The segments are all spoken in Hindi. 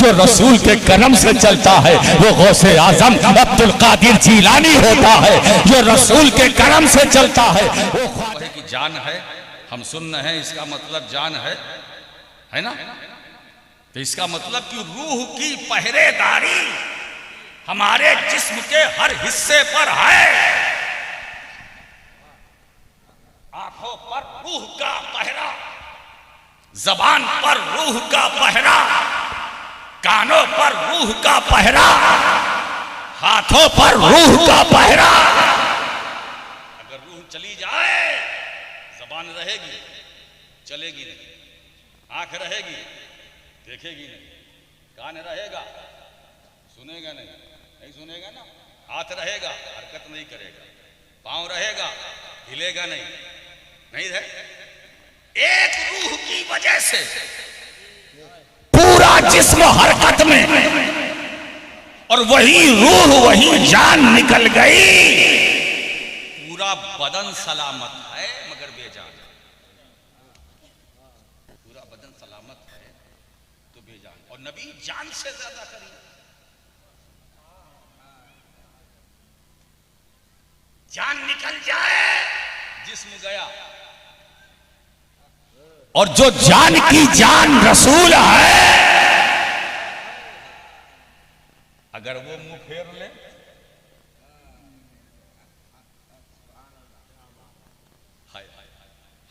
जो रसूल के करम से चलता है वो गौसे आजम अब्दुल कादिर जीलानी होता है। जो रसूल के करम से चलता है वो ख्वाजा की जान है। हम सुन रहे हैं, इसका मतलब जान है ना? तो इसका मतलब कि रूह की पहरेदारी हमारे जिस्म के हर हिस्से पर है। आंखों पर रूह का पहरा, जबान पर रूह का पहरा, कानों पर रूह का पहरा, हाथों पर रूह का पहरा। अगर रूह चली जाए, जबान रहेगी, चलेगी नहीं, आंख रहेगी, देखेगी नहीं, कान रहेगा, सुनेगा नहीं सुनेगा ना, हाथ रहेगा, हरकत नहीं करेगा, पांव रहेगा, हिलेगा नहीं रहे। एक रूह की वजह से पूरा जिस्म हरकत में, और वही रूह वही जान निकल गई। पूरा बदन सलामत है मगर बेजान। पूरा बदन सलामत है तो बेजान। और नबी जान से ज्यादा करीब। जान निकल जाए, जिस्म गया। और जो जान की जान रसूल है, अगर वो मुंह फेर ले,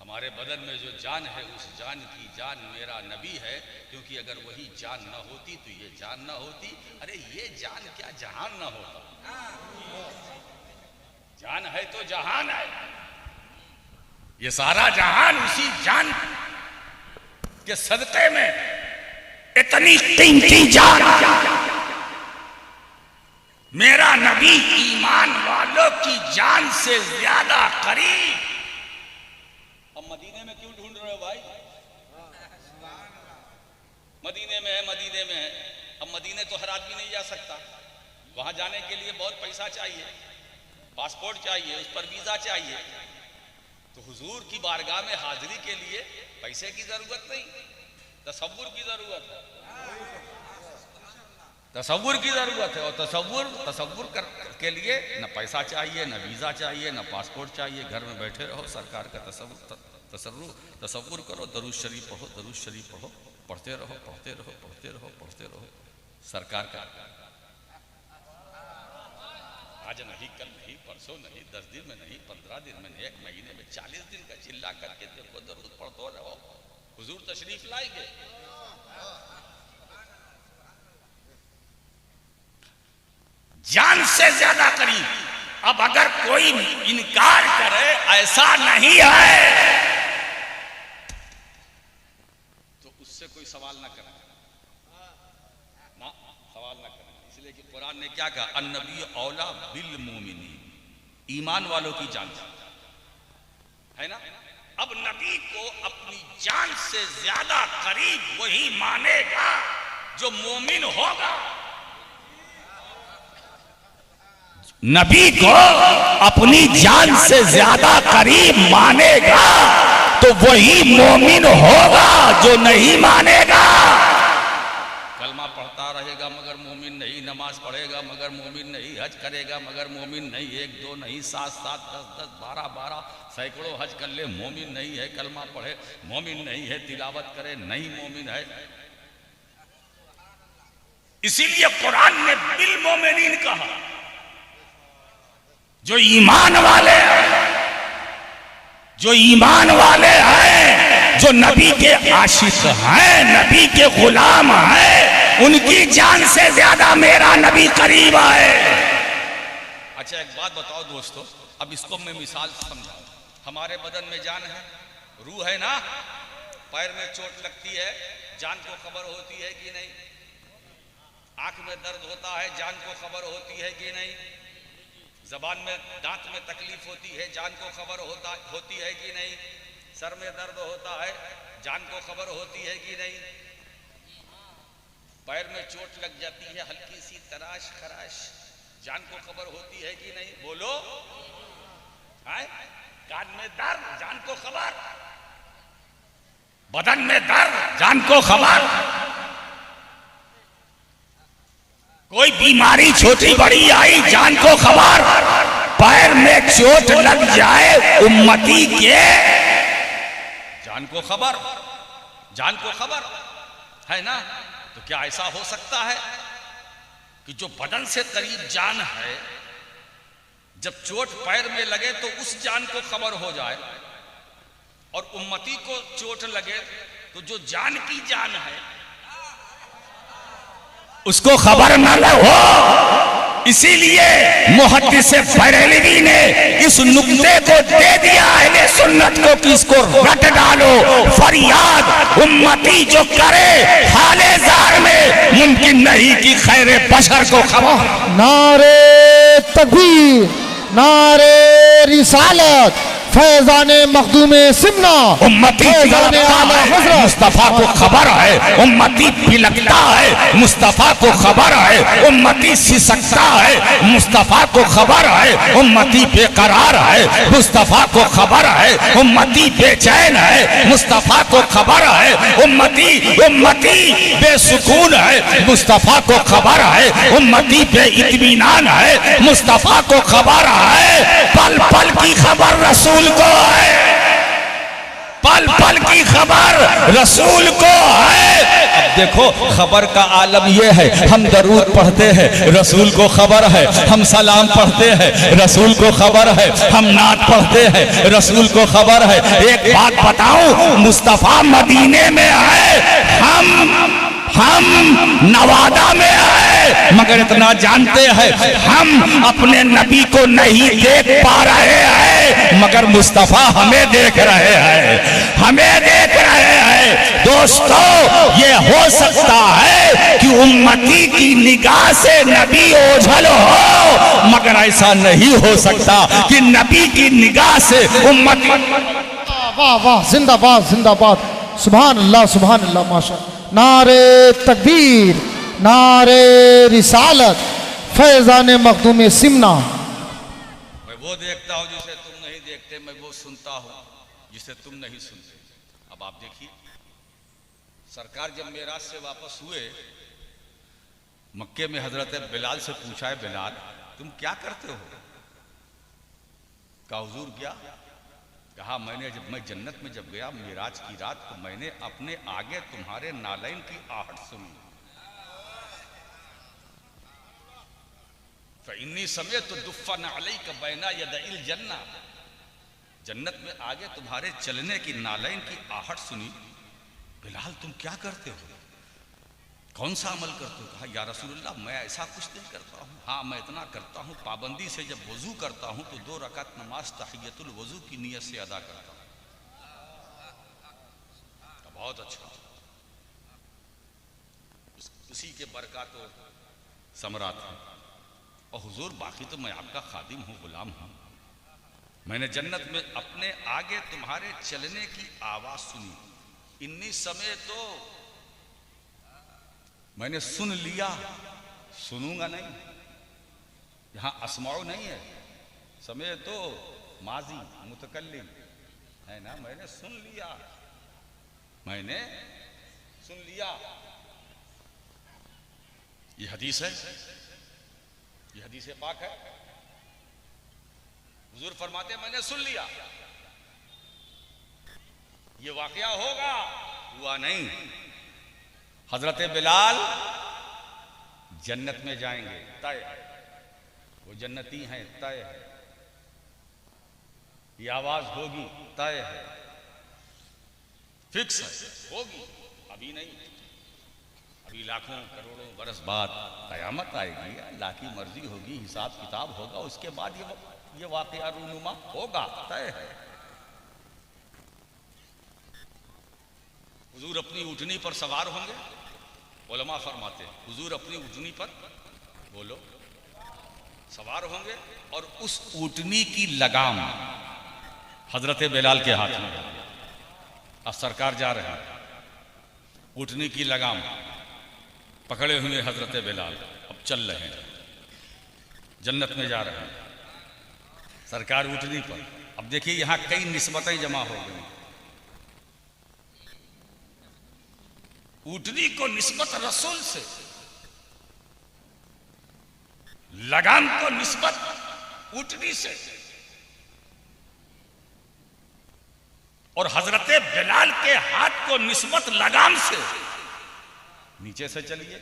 हमारे बदन में जो जान है उस जान की जान मेरा नबी है। क्योंकि अगर वही जान ना होती तो ये जान ना होती। अरे ये जान क्या जहान ना होता। जान है तो जहान है। ये सारा जहान उसी जान के सदक़े में, इतनी कीमती जान मेरा नबी ईमान वालों की जान से ज्यादा करीब। अब मदीने में क्यों ढूंढ रहे हो भाई? मदीने में है, मदीने में है। अब मदीने तो हर आदमी नहीं जा सकता। वहां जाने के लिए बहुत पैसा चाहिए, पासपोर्ट चाहिए, उस पर वीजा चाहिए। तो हुजूर की बारगाह में हाजिरी के लिए पैसे की जरूरत नहीं, तसव्वुर की जरूरत है। तसव्वुर की जरूरत है। और तसव्वुर के लिए न पैसा चाहिए, न वीजा चाहिए, न पासपोर्ट चाहिए। घर में बैठे रहो, सरकार का तसव्वुर करो, दरूद शरीफ पढ़ो, दरूद शरीफ पढ़ो, पढ़ते रहो, पढ़ते रहो, पढ़ते रहो, पढ़ते रहो। सरकार का आज नहीं, कल नहीं, परसों नहीं, 10 दिन में नहीं, 15 दिन में नहीं, 1 महीने में, 40 दिन का चिल्ला करके देखो, दरूद पढ़ते रहो। हुजूर तशरीफ लाएंगे। जान से ज्यादा करीब। अब अगर कोई इनकार करे ऐसा नहीं है तो उससे कोई सवाल ना करे, ना सवाल ना करे। इसलिए कि कुरान ने क्या कहा, अन्नबी औला बिल मोमिनी, ईमान वालों की जान है ना। अब नबी को अपनी जान से ज्यादा करीब वही मानेगा जो मोमिन होगा। नबी को अपनी जान से ज्यादा करीब मानेगा तो वही मोमिन होगा। जो नहीं मानेगा, कलमा पढ़ता रहेगा मगर मोमिन नहीं, नमाज पढ़ेगा मगर मोमिन नहीं, हज करेगा मगर मोमिन नहीं, 1 2 नहीं, 7 7 10 10 12 12 सैकड़ों हज कर ले, मोमिन नहीं है। कलमा पढ़े, मोमिन नहीं है। तिलावत करे, नहीं मोमिन है। इसीलिए कुरान ने बिल मोमिनीन कहा, जो ईमान वाले हैं, जो ईमान वाले हैं, जो नबी के आशिक हैं, नबी के गुलाम हैं, उनकी जान से ज्यादा मेरा नबी करीब है। अच्छा एक बात बताओ दोस्तों, अब इसको मैं मिसाल समझाऊं। हमारे बदन में जान है, रूह है ना। पैर में चोट लगती है, जान को खबर होती है कि नहीं? आंख में दर्द होता है, जान को खबर होती है कि नहीं? जबान में, दांत में तकलीफ होती है, जान को खबर होती है कि नहीं? सर में दर्द होता है, जान को खबर होती है कि नहीं? पैर में चोट लग जाती है, हल्की सी तराश खराश, जान को खबर होती है कि नहीं? बोलो। कान में दर्द, जान को खबर। बदन में दर्द, जान को खबर। कोई बीमारी छोटी बड़ी आई, जान को खबर, पैर में चोट लग जाए उम्मती के, जान को खबर, जान को खबर है ना। तो क्या ऐसा हो सकता है कि जो बदन से करीब जान है, जब चोट पैर में लगे तो उस जान को खबर हो जाए, और उम्मती को चोट लगे तो जो जान की जान है उसको खबर न हो। इसीलिए मुहद्दिस बरेलवी ने इस नुक्ते को दे दिया अहले सुन्नत को कि इसको रट डालो। फरियाद उम्मती जो करे हाले ज़ार में, मुमकिन नहीं कि खैर बशर को खबर। नारे तकबीर, नारे रिसालत, फैज़ाने मखदूमे सिमना, उम्मती मुस्तफा को खबर है, उम्मती पिलकता है, मुस्तफा को खबर है, उम्मती सिसकता है, मुस्तफा को खबर है, उम्मती बेकरार है, मुस्तफा को खबर है, उम्मती बेचैन है, मुस्तफा को खबर है, उम्मती बेसुकून है, मुस्तफा को खबर है, उम्मती बेइत्मीनान है, मुस्तफा को खबर है। पल पल की खबर रसूल को है, पल पल की खबर रसूल को है। अब देखो खबर का आलम यह है, हम दरूद पढ़ते हैं, रसूल को खबर है, हम सलाम पढ़ते हैं, रसूल को खबर है, हम नात पढ़ते हैं, रसूल को खबर है। एक बात बताऊं, मुस्तफा मदीने में है, हम नवादा में है, मगर इतना जानते हैं हम अपने नबी को नहीं देख पा रहे हैं, मगर मुस्तफा हमें देख रहे हैं, हमें देख रहे हैं। दोस्तों, ये हो सकता है कि उम्मती की निगाह से नबी ओझल हो, मगर ऐसा नहीं हो सकता कि नबी की निगाह से उम्मती। वाह वाह, जिंदाबाद जिंदाबाद, सुभान अल्लाह सुभान अल्लाह, माशा। नारे तकबीर, नारे रिसालत, फैज़ाने मखदूमे सिमना। मैं वो देखता हूँ जिसे तुम नहीं देखते, मैं वो सुनता हूँ जिसे तुम नहीं सुनते। अब आप देखिए, सरकार जब मेराज से वापस हुए, मक्के में हजरत बिलाल से पूछा है, बिलाल तुम क्या करते हो? कहा हुजूर क्या? कहा मैंने जब मैं जन्नत में जब गया मेराज की रात, तो मैंने अपने आगे तुम्हारे नालैन की आहट सुनी। इन्नी समय तो दुफ़न अलैका बैना यदैल जन्ना, जन्नत में आगे तुम्हारे चलने की नालैन की आहट सुनी। बिलाल तुम क्या करते हो, कौन सा अमल करते हो? कहा या रसूलल्लाह मैं ऐसा कुछ नहीं करता हूँ, हाँ मैं इतना करता हूँ, पाबंदी से जब वजू करता हूँ तो 2 रकात नमाज तहियतुल वजू की नियत से अदा करता हूँ। तो बहुत अच्छा, उसी के बरकत तो समरात है। और हुजूर बाकी तो मैं आपका खादिम हूँ, गुलाम हूँ। मैंने जन्नत में अपने आगे तुम्हारे चलने की आवाज सुनी। इन्नी समय तो मैंने सुन लिया, सुनूंगा नहीं, यहां अस्माउ नहीं है, समय तो माजी मुतकल्लिम है ना। मैंने सुन लिया, मैंने सुन लिया। ये हदीस है, ये हदीस पाक है। हुजूर फरमाते हैं मैंने सुन लिया, ये वाकया होगा, हुआ नहीं। हजरत बिलाल जन्नत में जाएंगे, तय है, वो जन्नती हैं, तय है। ये आवाज होगी, तय है, फिक्स है, होगी, अभी नहीं, अभी लाखों करोड़ों बरस बाद कयामत आएगी, अल्लाह की मर्जी होगी, हिसाब किताब होगा, उसके बाद ये वाकया रूनुमा होगा, तय है। हुजूर अपनी ऊँटनी पर सवार होंगे, उलमा फरमाते हैं हुजूर अपनी ऊँटनी पर बोलो सवार होंगे, और उस ऊँटनी की लगाम हजरत बिलाल के हाथ में। अब सरकार जा रहे हैं, ऊँटनी की लगाम पकड़े हुए हजरत बिलाल अब चल रहे हैं, जन्नत में जा रहे हैं, सरकार ऊँटनी पर। अब देखिए यहाँ कई निस्बतें जमा हो गई। ऊँटनी को निस्बत रसूल से, लगाम को निस्बत ऊँटनी से, और हजरत बिलाल के हाथ को निस्बत लगाम से। नीचे से चलिए,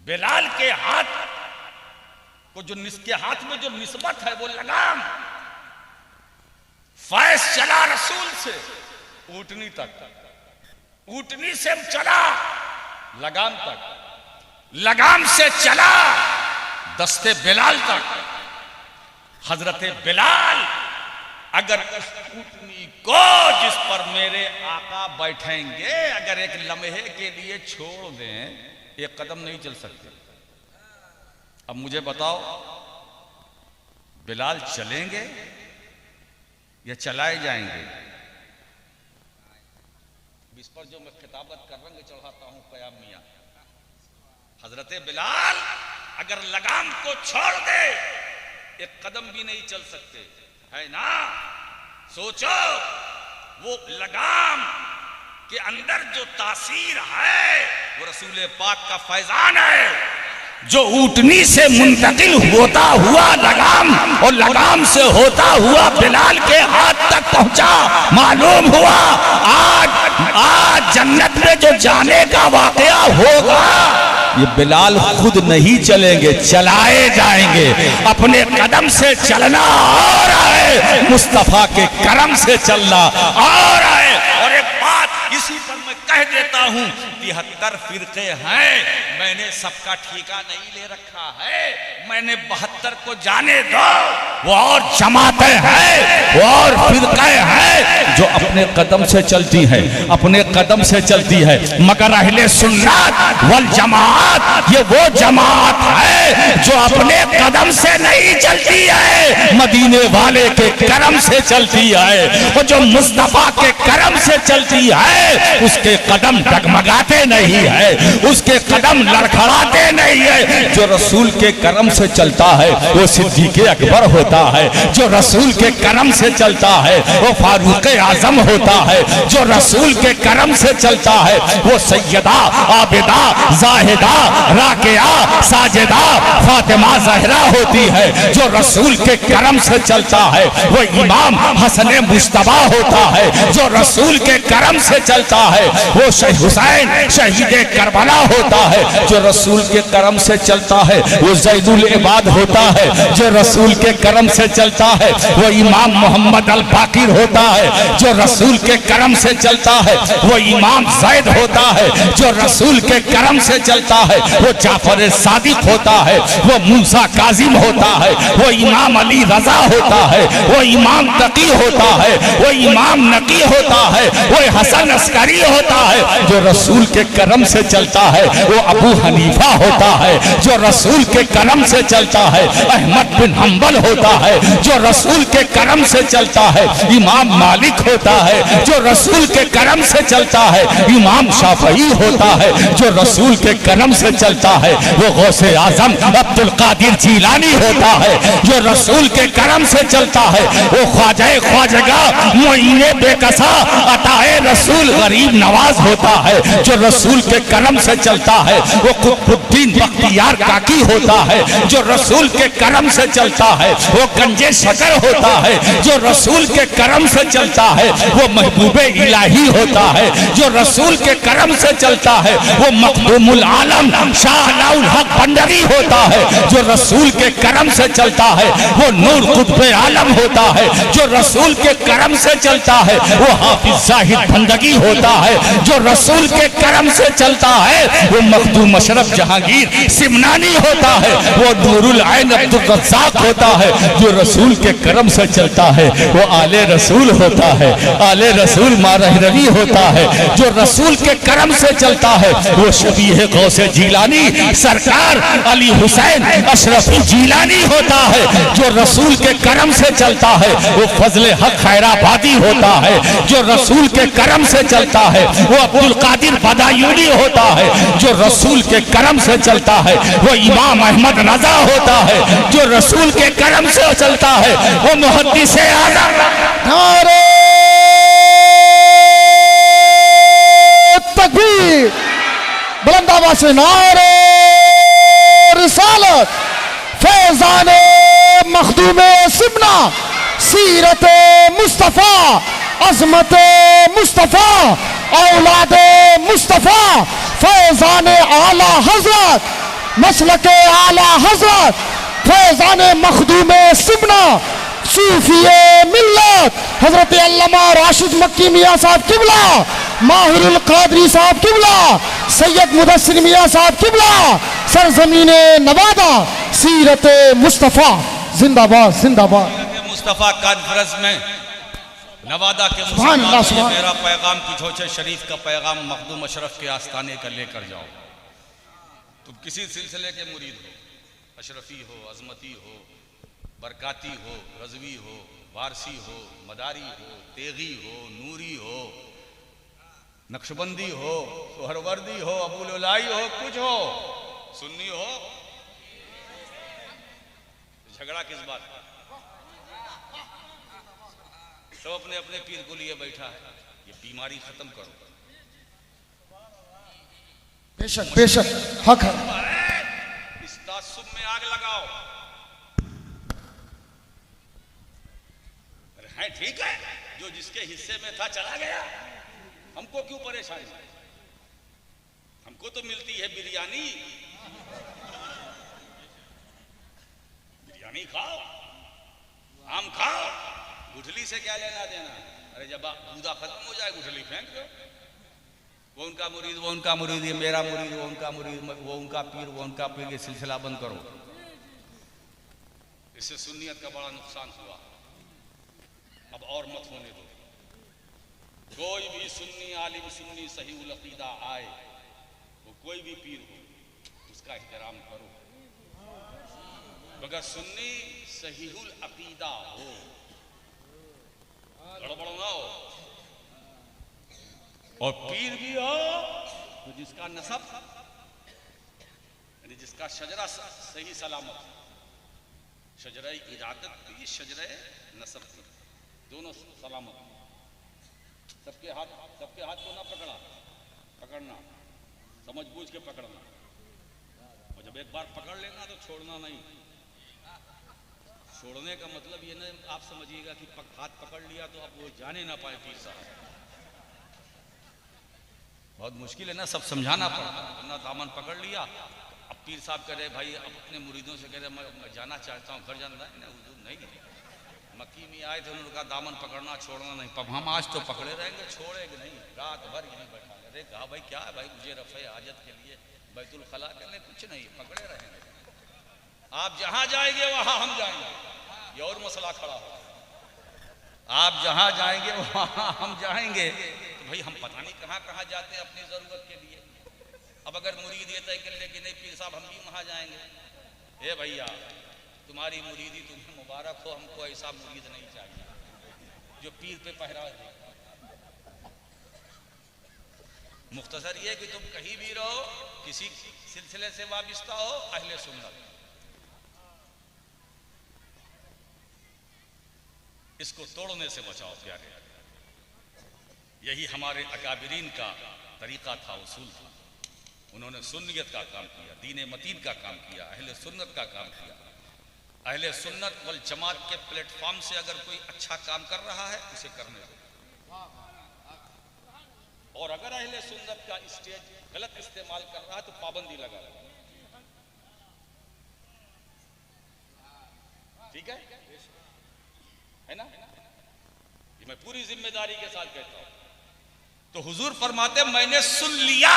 बिलाल के हाथ को जो के हाथ में जो निस्बत है वो लगाम। फैज चला रसूल से ऊँटनी तक, ऊँटनी से चला लगाम तक, लगाम से चला दस्ते बिलाल तक। हजरत बिलाल अगर उस ऊँटनी को जिस पर मेरे आका बैठेंगे अगर एक लम्हे के लिए छोड़ दें, एक कदम नहीं चल सकते। अब मुझे बताओ, बिलाल चलेंगे या चलाए जाएंगे? इस पर जो मैं खिताबत का रंग चढ़ाता हूं कयाम मियां, हजरत बिलाल अगर लगाम को छोड़ दे एक कदम भी नहीं चल सकते, है ना? सोचो, वो लगाम के अंदर जो तासीर है वो रसूल पाक का फैजान है, जो ऊँटनी से मुंतकिल होता हुआ लगाम और लगाम से होता हुआ बिलाल के हाथ तक पहुंचा। मालूम हुआ आज जन्नत में जो जाने का वाकया होगा, ये बिलाल खुद नहीं चलेंगे, चलाए जाएंगे। अपने कदम से चलना और है, मुस्तफा के करम से चलना और है। और एक बात इसी पर मैं कह देता हूं, 73 फिरके हैं, मैंने सबका ठेका नहीं ले रखा है, मैंने 72 को जाने दो। वो और जमातें हैं, वो और फिरके हैं जो अपने कदम से चलती हैं, अपने कदम से चलती है। मगर अहले सुन्नत वल जमात ये वो जमात है जो अपने कदम से नहीं चलती है, मदीने वाले के करम से चलती है। वो जो मुस्तफा के करम से चलती है उसके कदम डगमगाते नहीं है, उसके कदम लड़खड़ाते नहीं है। जो रसूल के करम से चलता है वो सिद्दीक़ अकबर होता है, जो रसूल के करम से चलता है वो फारूक आजम होता है, जो रसूल के करम से चलता है वो सैयदा आबिदा जाहिदा राकिया साजिदा फातिमा ज़हरा होती है। जो रसूल के करम से चलता है वो इमाम हसन मुश्तबा होता है, जो रसूल के करम से चलता है वो शहीद हुसैन शहीद करबला होता है, जो रसूल के करम से चलता है वो ज़ैनुल इबाद होता है, जो रसूल के करम से चलता है वो इमाम मोहम्मद अल बाकिर होता है, जो रसूल के करम से चलता है वो इमाम ज़ैद होता है, जो रसूल के करम से चलता है वो जाफर सादिक होता है, वो मूसा काजिम होता है, वो इमाम अली रजा होता है, वो इमाम तकी होता है, वो इमाम नकी होता है, वो हसन अस्करी होता है। जो रसूल के करम से चलता है वो अबू हनीफा होता है, जो रसूल के करम से चलता है अहमद बिन हम्बल होता है, जो रसूल के करम से चलता है इमाम मालिक होता है, जो रसूल के करम से चलता है इमाम शाफई होता है, जो रसूल के करम से चलता है वो गौसे आजम अब्दुल कादिर जीलानी होता है, जो रसूल के करम से चलता है वो ख्वाजा ख्वाजगा मुईने बेकसा अताए रसूल गरीब नवाज होता है, जो रसूल के करम से चलता है वो कुतुबुद्दीन बख्तियार काकी होता है, जो रसूल के करम से चलता है वो गंजे शकर होता है, जो रसूल के करम से चलता है वो महबूबे इलाही होता है, जो रसूल के करम से चलता है वो मखदूमुल आलम शाह अलाउल हक भंडारी होता है, जो रसूल के करम से चलता है वो नूर कुतुबे आलम होता है, जो रसूल के करम से चलता है वो हाफिज जाहिद भंडगी होता है, जो रसूल के करम से चलता है वो मखदूम अशरफ जहांगीर सिमनानी होता है, वो नूरुल ऐन अब्दुल रज़्ज़ाक होता है, जो रसूल के करम से चलता है वो आले रसूल होता है, आले रसूल मारहरवी होता है, जो रसूल के करम से चलता है वो शबीह गौसे जीलानी सरकार अली हुसैन अशरफी जीलानी होता है, जो रसूल के करम से चलता है वो फजले हक खैराबादी होता है, जो रसूल के करम से चलता है वो अब्दुल कादिर बदायूनी होता है, जो रसूल के करम से चलता है वो इमाम अहमद रजा होता है, जो रसूल के करम से चलता है वो मुहद्दिस आज़म। नारे तकबीर, बुलंद आवाज से नारे रिसालत, फैजान मखदूम सिमना, सीरत मुस्तफ़ा, अजमत मुस्तफ़ा, औलाद मुस्तफ़ा, फैजान आला हजरत, मसलक आला हजरत, फैजान मखदूम सिमना, सूफिए मिल्लत हजरत अल्लामा राशिद मक्की मियाँ साहब किबला, माहिरुल कादरी साहब किबला, सैयद मुदस्सिर मियाँ साहब किबला, सरजमीन नवादा, सीरत मुस्तफ़ा जिंदाबाद जिंदाबाद। मुस्तफ़ा कॉन्फ्रेंस में नवादा के सुभान अल्लाह, मुसलमानों, सुभान। ये मेरा पैगाम किछोचे शरीफ का पैगाम मखदूम अशरफ के आस्थाने का लेकर जाओ। तुम किसी सिलसिले के मुरीद हो, अशरफी हो, अजमती हो, बरकाती हो, रजवी हो, वारसी हो, मदारी हो, तेगी हो, नूरी हो, नक्शबंदी हो, सोहरवर्दी हो, अबुललाई हो, कुछ हो, सुन्नी हो, झगड़ा किस बात का? सब अपने अपने पीर को लिए बैठा है। ये बीमारी खत्म करो। बेशक बेशक हक है। इस तासुब में आग लगाओ। अरे है ठीक है, जो जिसके हिस्से में था चला गया, हमको क्यों परेशानी? हमको तो मिलती है बिरयानी। बिरयानी खाओ, आम खाओ, गुठली से क्या लेना देना? अरे जब दूधा खत्म हो जाए गुठली फेंक दो। वो उनका मुरीद, वो उनका मुरीद, ये मेरा मुरीद, वो उनका मुरीद, वो उनका पीर, वो उनका पीर, ये सिलसिला बंद करो। इससे सुन्नियत का बड़ा नुकसान हुआ। अब और मत होने दो। कोई भी सुन्नी आलिम, सुन्नी सहीहुल अकीदा आए, वो कोई भी पीर हो, उसका एहतराम करो। मगर सुन्नी सहीहुल अकीदा हो, गड़बड़ ना हो, और पीर भी हो तो जिसका नसब यानी जिसका शजरा सही सलामत, शजरा इरादत भी, शजरा नसब भी, दोनों सलामत। सबके हाथ को ना पकड़ना, समझ बूझ के पकड़ना, और जब एक बार पकड़ लेना तो छोड़ना नहीं। छोड़ने का मतलब ये ना आप समझिएगा कि हाथ पकड़ लिया तो अब वो जाने ना पाए पीर साहब। बहुत मुश्किल है ना, सब समझाना पड़ता है। वरना दामन पकड़ लिया, अब पीर साहब कह रहे भाई, अब अपने मुरीदों से कह रहे मैं जाना चाहता हूँ, घर जाना है ना, हुजूर नहीं। मक्की में आए थे, उन्होंने कहा दामन पकड़ना, छोड़ना नहीं। अब हम आज तो पकड़े रहेंगे, छोड़ेंगे नहीं, रात भर यहीं बैठा। अरे कहा भाई क्या है भाई, मुझे रफ़े हाजत के लिए बैतुल खला करने, कुछ नहीं, पकड़े रहेंगे। आप जहां जाएंगे वहां हम जाएंगे, ये और मसला खड़ा हो। आप जहां जाएंगे वहां हम जाएंगे, तो भाई हम पता नहीं कहां कहां जाते हैं अपनी जरूरत के लिए। अब अगर मुरीद ये तय कर ले कि नहीं पीर साहब हम भी वहां जाएंगे, ए भैया तुम्हारी मुरीदी तुम्हें मुबारक हो, हमको ऐसा मुरीद नहीं चाहिए जो पीर पे पहरा दे। मुख्तसर ये कि तुम कहीं भी रहो, किसी सिलसिले से वाबिस्ता हो, अहले सुन्नत, इसको तोड़ने से बचाओ प्यारे। यही हमारे अकाबिरीन का तरीका था, उसूल था। उन्होंने सुन्नियत का काम किया, दीन मतीन का काम किया, अहले सुन्नत का काम किया। अहले सुन्नत वल जमात के प्लेटफॉर्म से अगर कोई अच्छा काम कर रहा है उसे करने दो, और अगर अहले सुन्नत का स्टेज गलत इस्तेमाल कर रहा है तो पाबंदी लगा दो। ठीक है ना? ये मैं पूरी जिम्मेदारी के साथ कहता हूं। तो हुजूर फरमाते मैंने सुन लिया।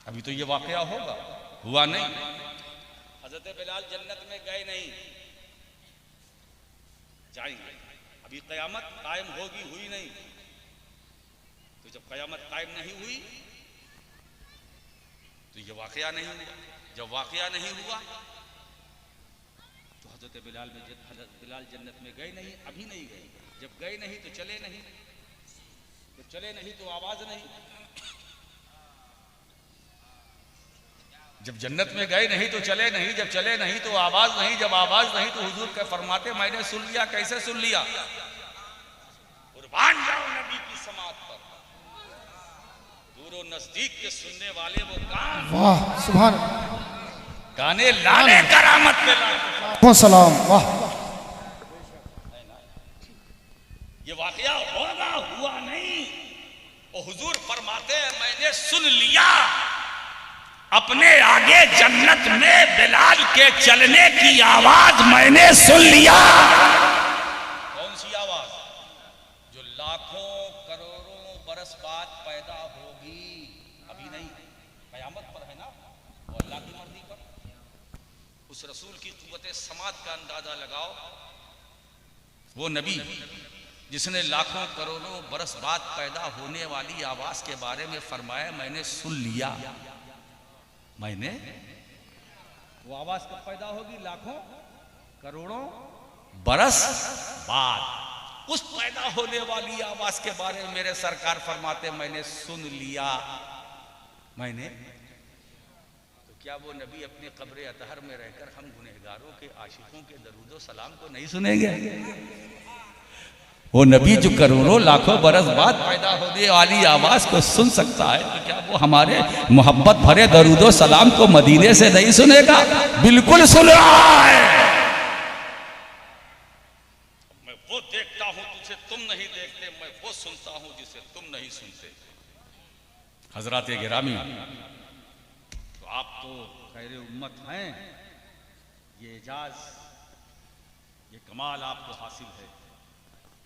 अभी तो ये वाकया होगा, हुआ नहीं। हजरत बिलाल जन्नत में गए नहीं, जाएंगे। अभी कयामत कायम होगी, हुई नहीं। तो जब कयामत कायम नहीं हुई तो ये वाकया नहीं हुआ। जब वाकया नहीं हुआ तो हजरत बिलाल जन्नत में गए नहीं, अभी नहीं गए। जब गए नहीं तो चले नहीं, जब चले नहीं तो आवाज नहीं। जब जन्नत में गए नहीं तो चले नहीं, जब चले नहीं तो आवाज नहीं, जब आवाज नहीं तो हुजूर के फरमाते मैंने सुन लिया। कैसे सुन लिया? कुर्बान जाओ नबी की समात पर, दूरों नजदीक के सुनने वाले वो काम। वाह सुभान अल्लाह। गाने लाने करामत पे लाने। वो सलाम, वाह। ये वाकया होगा, हुआ नहीं। वो हुजूर फरमाते हैं मैंने सुन लिया, अपने आगे जन्नत में बिलाल के चलने की आवाज मैंने सुन लिया। कौन सी आवाज? जो लाखों करोड़ों बरस बाद पैदा होगी, अभी नहीं, कयामत पर है ना, और अल्लाह की मर्जी पर। उस रसूल की कुव्वत समात का अंदाजा लगाओ। वो नबी जिसने लाखों करोड़ों बरस बाद पैदा होने वाली आवाज के बारे में फरमाया मैंने सुन लिया। मैंने, वो आवाज कब पैदा होगी? लाखों करोड़ों बरस बाद। उस पैदा होने वाली आवाज के बारे में मेरे सरकार फरमाते मैंने सुन लिया। मैंने, तो क्या वो नबी अपने कब्र अतहर में रहकर हम गुनहगारों के आशिकों के दरूदो सलाम को नहीं सुनेंगे? वो नबी जो करोड़ों लाखों बरस बाद पैदा होने वाली आवाज को सुन सकता है, तो क्या वो हमारे मोहब्बत भरे दरूदो सलाम को मदीने से नहीं सुनेगा? बिल्कुल सुन रहा है। मैं वो देखता हूं जिसे तुम नहीं देखते, मैं वो सुनता हूं जिसे तुम नहीं सुनते। हजरात गिरामी, तो आप तो खैर उम्मत हैं, ये एजाज, ये कमाल आपको हासिल है।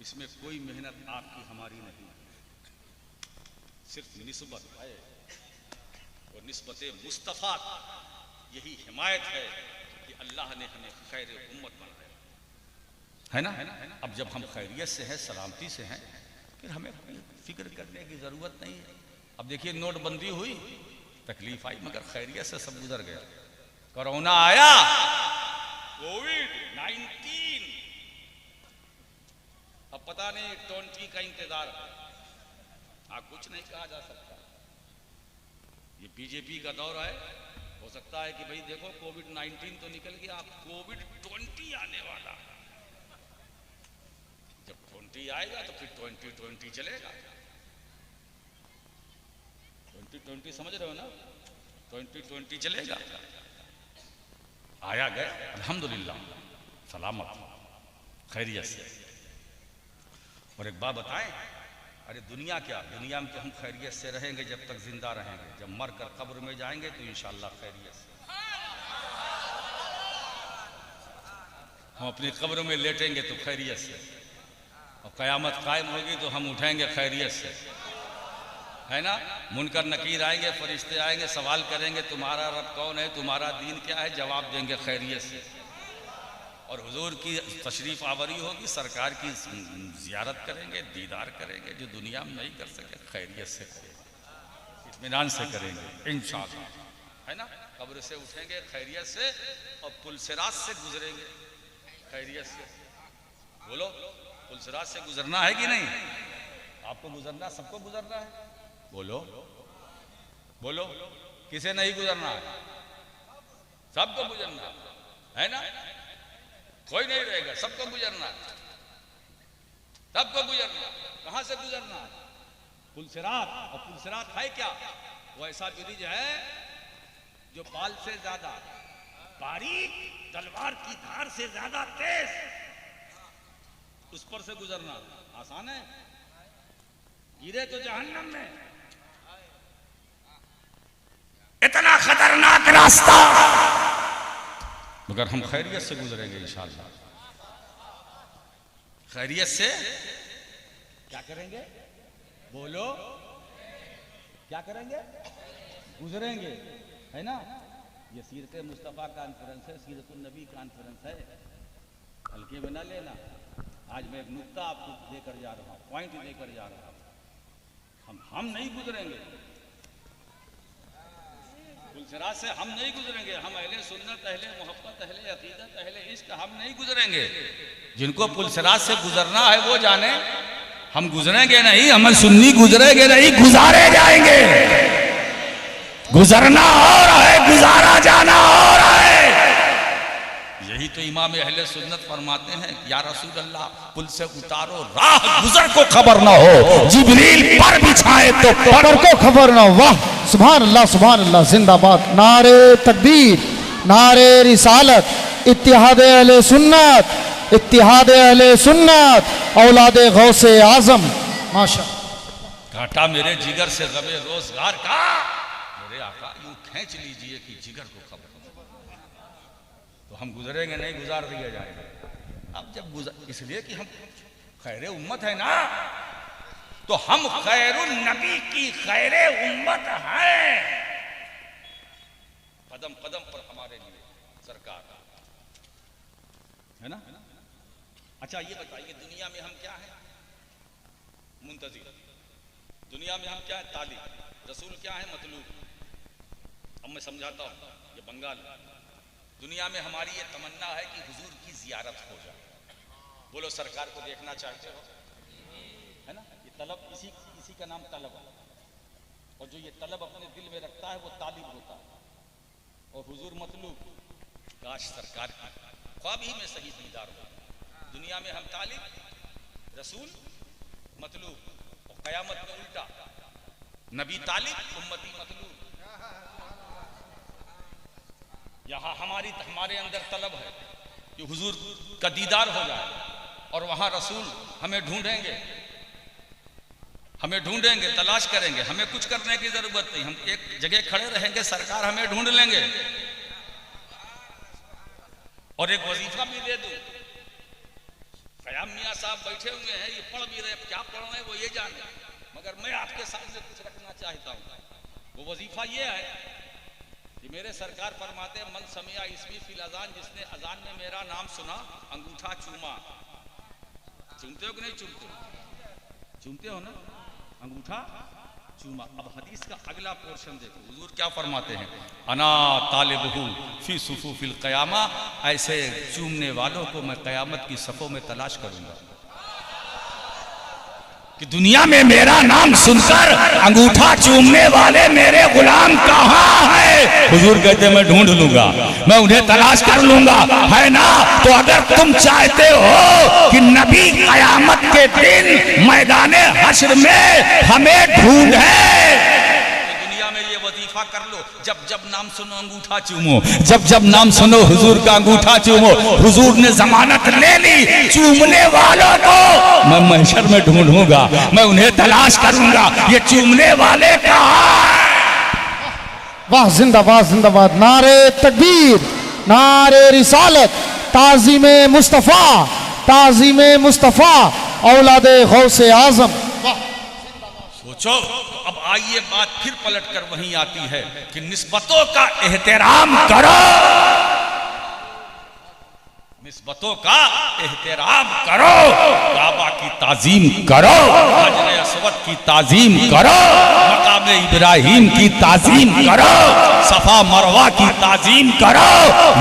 इसमें कोई मेहनत आपकी हमारी नहीं, सिर्फ निस्बत है। और निस्बत मुस्तफ़ा यही हिमायत है कि अल्लाह ने हमें खैर उम्मत बनाया है ना। अब जब हम खैरियत से हैं, सलामती से हैं, फिर हमें फिक्र करने की जरूरत नहीं है। अब देखिए नोटबंदी हुई, तकलीफ आई, मगर खैरियत से सब गुजर गया। कोरोना आया, कोविड-19, अब पता नहीं 20 का इंतजार है। कुछ नहीं कहा जा सकता। ये बीजेपी का दौर है, हो सकता है कि भाई देखो कोविड-19 तो निकल गया, अब कोविड-20 आने वाला। जब 20 आएगा तो फिर 2020 चलेगा। 2020 समझ रहे हो ना, 2020 चलेगा। आया गया, अल्हम्दुलिल्लाह सलामत खैरियत से। और एक बात बताएं, अरे दुनिया क्या, दुनिया में तो हम खैरियत से रहेंगे जब तक जिंदा रहेंगे। जब मर कर कब्र में जाएंगे तो इंशाअल्लाह खैरियत से हम अपनी कब्र में लेटेंगे तो खैरियत से, और क़यामत कायम होगी तो हम उठेंगे खैरियत से, है ना। मुनकर नकीर आएंगे, फरिश्ते आएंगे, सवाल करेंगे तुम्हारा रब कौन है, तुम्हारा दीन क्या है, जवाब देंगे खैरियत से। और हुजूर की तशरीफ आवरी होगी, सरकार की जियारत करेंगे, दीदार करेंगे, जो दुनिया में नहीं कर सके खैरियत से करेंगे, इत्मीनान से करेंगे इंशाअल्लाह, है ना। कब्र से उठेंगे खैरियत से, और पुलसिरात से गुजरेंगे खैरियत से। बोलो, पुलसिरात से गुजरना है कि नहीं? आपको गुजरना, सबको गुजरना है। बोलो बोलो, किसे नहीं गुजरना है? सबको गुजरना है ना, कोई नहीं रहेगा, सबको गुजरना, सबको गुजरना। कहां से गुजरना? पुलसिरात। और पुलसिरात है क्या? वो ऐसा ब्रिज है जो बाल से ज्यादा बारीक, तलवार की धार से ज्यादा तेज, उस पर से गुजरना आसान है? गिरे तो जहन्नम में। इतना खतरनाक रास्ता, मगर हम खैरियत से गुजरेंगे इंशाअल्लाह। खैरियत से क्या करेंगे? बोलो, क्या करेंगे? गुजरेंगे, है ना। ये सीरत मुस्तफ़ा कॉन्फ्रेंस है, सीरतुन नबी कॉन्फ्रेंस है, हल्के में ना लेना। आज मैं एक नुक्ता आपको देकर जा रहा हूँ, पॉइंट देकर जा रहा हूँ। हम नहीं गुजरेंगे पुलसिरात से, हम नहीं गुजरेंगे। हम अहले सुन्नत, अहले मोहब्बत, अहले अकीदत, अहले इश्क, हम नहीं गुजरेंगे। जिनको पुलसिरात से गुजरना है वो जाने, हम गुजरेंगे नहीं, हम सुन्नी गुजरेंगे नहीं, गुजारे जाएंगे। गुजरना और है, गुजारा जाना और है। यही तो इमाम अहले सुन्नत फरमाते हैं, या रसूल अल्लाह पुल से उतारो, राह गुजर को खबर ना हो, जिब्रील पर बिछाए तो पर को खबर ना हो। वाह, सुभान अल्लाह, सुभान अल्लाह, जिंदाबाद, नारे तकबीर, नारे रिसालत, इत्तिहाद अहले सुन्नत, इत्तिहाद अहले सुन्नत, औलाद गौसे आजम। माशा घाटा मेरे जिगर से गमे रोजगार का, मेरे आका यूं खींच लीजिए कि जिगर को खबर तो हम गुजरेंगे नहीं, गुजार दिया जाएगा। अब जब इसलिए कि हम खैर उम्मत है ना, तो हम खैरुन नबी की खैर उम्मत हैं। कदम कदम पर हमारे लिए सरकार है ना। अच्छा ये बताइए, दुनिया में हम क्या है? मुंतजिर। दुनिया में हम क्या है? तालिब। रसूल क्या है? मतलूब। अब मैं समझाता हूँ, ये बंगाल। दुनिया में हमारी ये तमन्ना है कि हुजूर की जियारत हो जाए। बोलो सरकार को देखना चाहते हो, है ना। ये तलब, इसी का नाम तलब है। और जो ये तलब अपने दिल में रखता है वो तालिब होता है। और हुजूर मतलूब। काश सरकार की ख्वाब ही में सही दीदार हो। दुनिया में हम तालिब, रसूल मतलूब, और कयामत में उल्टा, नबी तालिब, उम्मती मतलूब। यहां हमारे अंदर तलब है कि हुजूर का दीदार हो जाए, और वहां रसूल हमें ढूंढेंगे, तलाश करेंगे। हमें कुछ करने की जरूरत नहीं, हम एक जगह खड़े रहेंगे, सरकार हमें ढूंढ लेंगे। और एक वजीफा भी दे दूं, कयाम मियां साहब बैठे हुए हैं, ये पढ़ भी रहे, क्या पढ़ रहे हैं वो ये जाने, मगर मैं आपके सामने कुछ रखना चाहता हूं। वो वजीफा ये है कि मेरे सरकार फरमाते हैं, मन समिया इसमी फिल अजान, जिसने अजान में मेरा नाम सुना, अंगूठा चूमा। चूमते हो कि नहीं चूमते? चूमते हो ना, अंगूठा चूमा। अब हदीस का अगला पोर्शन देखो, हुजूर क्या फरमाते हैं, अना तालिबहु फी सुफूफिल क़यामा, ऐसे चूमने वालों को मैं क़यामत की सफ़ों में तलाश करूंगा। कि दुनिया में मेरा नाम सुनकर अंगूठा चूमने वाले मेरे गुलाम कहाँ हैं? हुजूर कहते मैं ढूंढ लूंगा, मैं उन्हें तलाश कर लूंगा, है ना। तो अगर तुम चाहते हो कि नबी कयामत के दिन मैदाने हश्र में हमें ढूंढे, वजीफा कर लो, जब जब नाम सुनो अंगूठा चूमो, जब जब नाम सुनो हुजूर का अंगूठा चूमो। हुजूर ने जमानत ले ली, चूमने वालों को मैं महशर में ढूंढूंगा, मैं उन्हें तलाश करूंगा। ये चूमने वाले कहाँ? वाह, जिंदाबाद जिंदाबाद। नारे तकबीर, नारे रिसालत, ताज़ीमे मुस्तफ़ा, ताज़ीमे मुस्तफ़ा, औलादे गौसे आजम। सोचो, अब आइए बात फिर पलट कर वहीं आती है कि निस्बतों का एहतराम करो, निस्बतों का एहतराम करो, काबा की ताजीम करो, हजरे अस्वद की ताजीम करो, मकाम इब्राहिम की ताजीम करो, सफा मरवा की ताजीम करो।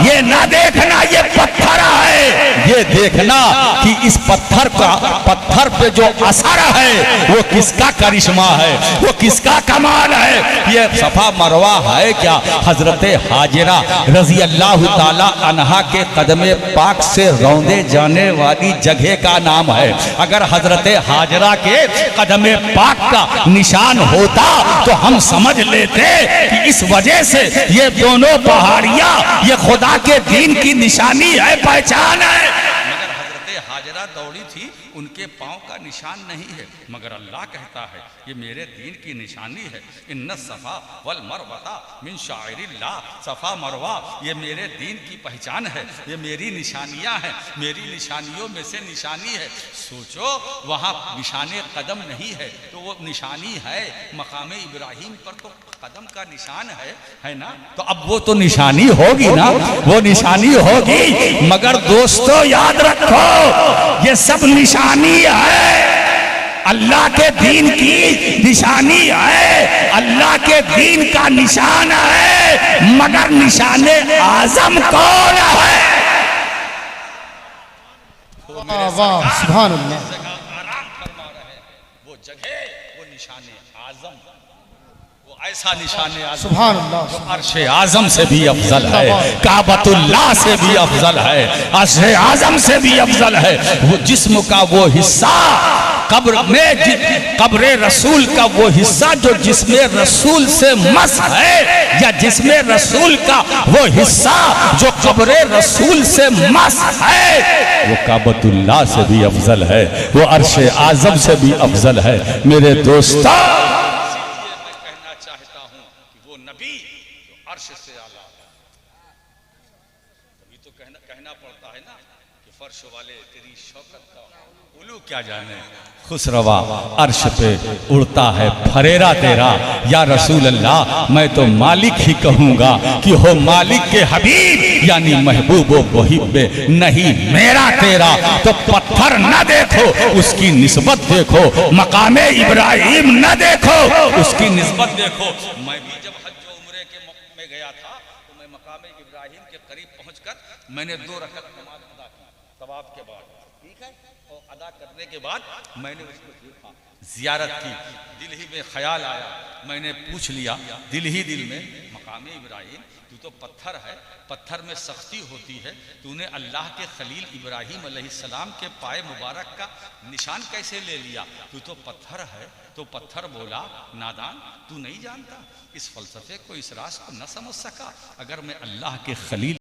ये ना देखना ये पत्थर है, ये देखना कि इस पत्थर पे जो असर है वो किसका करिश्मा है, वो किसका कमाल है। ये सफा मरवा है क्या? हजरत हाजिरा रजी अल्लाह ताला अन्हा के कदमे पाक से रौंदे जाने वाली जगह का नाम है। अगर हजरत हाजिरा के कदमे पाक का निशान होता तो हम समझ लेते कि इस वजह से ये दोनों पहाड़ियां ये खुदा के दीन की निशानी है, पहचान है। मगर हजरत हाजिरा दौड़ी थी, उनके पांव का निशान नहीं है, मगर अल्लाह कहता है ये मेरे दीन की निशानी है। इन्ना सफा वल मरवता मिन शाइरिल्लाह, सफा मरवा ये मेरे दीन की पहचान है, ये मेरी निशानियां हैं, मेरी निशानियों में से निशानी है। सोचो, वहाँ निशाने कदम नहीं है तो वो निशानी है मकाम इब्राहिम पर, तो कदम का निशान है ना। तो अब वो तो निशानी होगी ना, वो निशानी होगी। मगर दोस्तों याद रखो, ये सब निशानी है, अल्लाह के दीन की निशानी है, अल्लाह के दीन का निशान है। मगर निशाने आजम कौन है? वाह, सुभान अल्लाह। आराम फरमा रहे हैं, वो जगह, वो निशाने आजम, वो ऐसा निशाने आजम, सुभान अल्लाह, जो अर्शे आजम से भी अफजल है, काबतुल्लाह से भी अफजल है, अर्शे आजम से भी अफजल है। वो जिस्म का वो हिस्सा कब्र में कब्र रसूल का वो हिस्सा जो जिसमें रसूल से मस है, या जिसमें रसूल का वो हिस्सा जो कब्र रसूल से मस है, वो काबतुल्लाह से भी अफजल है, वो अर्श आज़म से भी अफजल है। मेरे दोस्तों, मैं कहना चाहता हूं कि वो नबी जो अर्श से आला, तभी तो कहना पड़ता है ना कि फर्श वाले तेरी शौकत का उलू क्या जाने, खुसरवा अर्श पे उड़ता है फरेरा तेरा। या रसूल अल्लाह, मैं तो मालिक ही कहूंगा कि हो मालिक के हबीब, यानी महबूब मुहिब्बे नहीं मेरा तेरा। तो पत्थर न देखो उसकी निस्बत देखो, मकामे इब्राहिम न देखो उसकी निस्बत देखो। मैं भी जब हज उम्रे के में गया था तो मैं मकामे इब्राहिम के करीब पहुंचकर मैंने 2 रकअत नमाज अदा की तवाफ के बाद, ठीक है, और अदा करने के बाद मैंने उसको देखा, जियारत की, दिल ही में ख्याल आया, मैंने पूछ लिया दिल ही दिल में, मकामे इब्राहिम तू तो पत्थर है, पत्थर में सख्ती होती है, तूने अल्लाह के खलील इब्राहिम अलैहिस्सलाम के पाए मुबारक का निशान कैसे ले लिया? तू तो पत्थर है। तो पत्थर बोला, नादान, तू नहीं जानता इस फलसफे को, इस राज को न समझ सका। अगर मैं अल्लाह के खलील